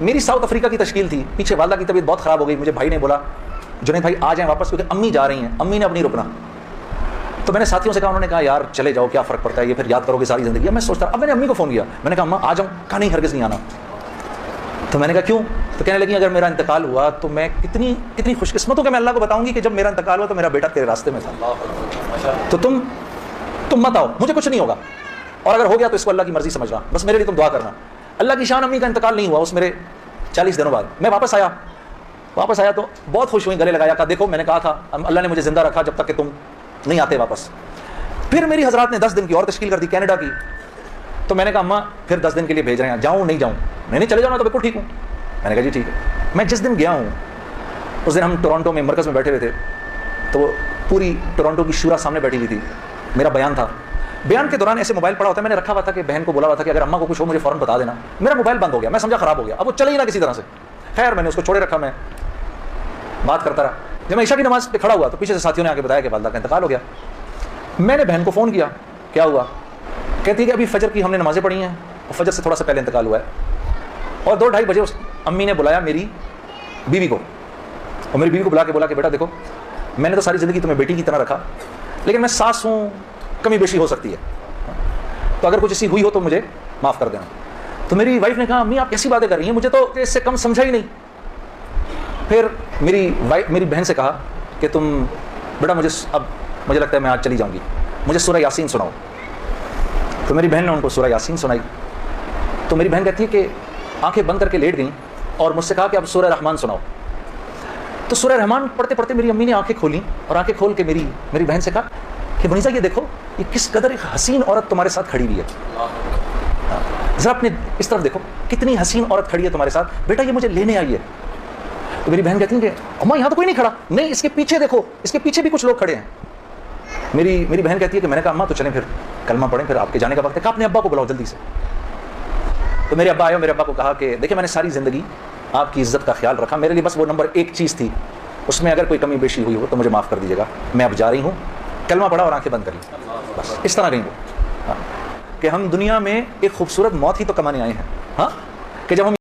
میری South Africa کی تشکیل تھی, پیچھے والدہ کی طبیعت بہت خراب ہو گئی, مجھے بھائی نے بولا جنید بھائی آ جائیں واپس کیونکہ امی جا رہی ہیں, امی نے اپنی رکنا. تو میں نے ساتھیوں سے کہا, انہوں نے کہا یار چلے جاؤ کیا فرق پڑتا ہے, یہ پھر یاد کرو گے ساری زندگی. میں سوچتا, اب میں نے امی کو فون کیا, میں نے کہا اماں آ جاؤں, کہا نہیں ہرگز نہیں آنا. تو میں نے کہا کیوں؟ تو کہنے لگی اگر میرا انتقال ہوا تو میں کتنی خوش قسمت ہوں کہ میں اللہ کو بتاؤں گی کہ جب میرا انتقال ہوا تو میرا بیٹا تیرے راستے میں تھا, تو تم مت آؤ, مجھے کچھ نہیں ہوگا, اور اگر ہو گیا تو اس کو اللہ کی مرضی سمجھنا, بس میرے لیے تم دعا کرنا. اللہ کی شان, امی کا انتقال نہیں ہوا اس میرے 40 دنوں بعد. میں واپس آیا تو بہت خوش ہوئی, گلے لگایا, کہا دیکھو میں نے کہا تھا اللہ نے مجھے زندہ رکھا جب تک کہ تم نہیں آتے واپس. پھر میری حضرات نے 10 دن کی اور تشکیل کر دی کینیڈا کی. تو میں نے کہا اماں پھر 10 دن کے لیے بھیج رہے ہیں, جاؤں نہیں جاؤں؟ نہیں چلے جاؤ نا, تو بالکل ٹھیک ہوں. میں نے کہا جی ٹھیک ہے. میں جس دن گیا ہوں اس دن ہم ٹورانٹو میں مرکز میں بیٹھے ہوئے تھے, تو پوری ٹورانٹو کی شورا سامنے بیٹھی ہوئی تھی, میرا بیان تھا. بیان کے دوران ایسے موبائل پڑا ہوتا ہے, میں نے رکھا ہوا تھا کہ بہن کو بولا ہوا تھا کہ اگر اماں کو کچھ ہو مجھے فوراً بتا دینا. میرا موبائل بند ہو گیا, میں سمجھا خراب ہو گیا, اب وہ چلے ہی نہ کسی طرح سے. خیر میں نے اس کو چھوڑے رکھا, میں بات کرتا رہا. جب میں عشاء کی نماز پہ کھڑا ہوا تو پیچھے سے ساتھیوں نے آ کے بتایا کہ والدہ کا انتقال ہو گیا. میں نے بہن کو فون کیا, کیا ہوا؟ کہتی ہے کہ ابھی فجر کی ہم نے نمازیں پڑھی ہیں اور فجر سے تھوڑا سا پہلے انتقال ہوا ہے. اور 2-2:30 بجے اس امی نے بلایا میری بیوی کو, اور میری بیوی کو بلا کے بولا کہ بیٹا دیکھو میں نے تو ساری زندگی تمہیں بیٹی کی طرح رکھا, لیکن میں ساس ہوں, کمی بیشی ہو سکتی ہے, تو اگر کچھ ایسی ہوئی ہو تو مجھے معاف کر دینا. تو میری وائف نے کہا امی آپ کیسی باتیں کر رہی ہیں, مجھے تو اس سے کم سمجھا ہی نہیں. پھر میری بہن سے کہا کہ تم بیٹا مجھے لگتا ہے میں آج چلی جاؤں گی, مجھے سورہ یاسین سناؤ. تو میری بہن نے ان کو سورہ یاسین سنائی. تو میری بہن کہتی ہے کہ آنکھیں بند کر کے لیٹ گئیں اور مجھ سے کہا کہ اب سورہ رحمان سناؤ. تو سورہ رحمان پڑھتے پڑھتے میری امی نے آنکھیں کھولیں, اور آنکھیں کھول کے میری بہن سے کہا کہ منیزہ یہ دیکھو یہ کس قدر ایک حسین عورت تمہارے ساتھ کھڑی ہوئی ہے, ذرا اپنے اس طرف دیکھو کتنی حسین عورت کھڑی ہے تمہارے ساتھ, بیٹا یہ مجھے لینے آئی ہے. تو میری بہن کہتی ہیں کہ اماں یہاں تو کوئی نہیں کھڑا. نہیں, اس کے پیچھے دیکھو, اس کے پیچھے بھی کچھ لوگ کھڑے ہیں. میری بہن کہتی ہے کہ میں نے کہا اماں تو چلیں پھر کلمہ پڑھیں, پھر آپ کے جانے کا وقت ہے. کہا اپنے ابا کو بلاؤ جلدی سے. تو میرے ابا آئے اور میرے ابا کو کہا کہ دیکھیں میں نے ساری زندگی آپ کی عزت کا خیال رکھا, میرے لیے بس وہ نمبر 1 چیز تھی, اس میں اگر کوئی کمی بیشی ہوئی ہو تو مجھے معاف کر دیجیے گا. میں اب جا رہی ہوں, کلمہ پڑھا اور آنکھیں بند کر لی. بس اس طرح گئی وہ, کہ ہم دنیا میں ایک خوبصورت موت ہی تو کمانے آئے ہیں, ہاں, کہ جب ہم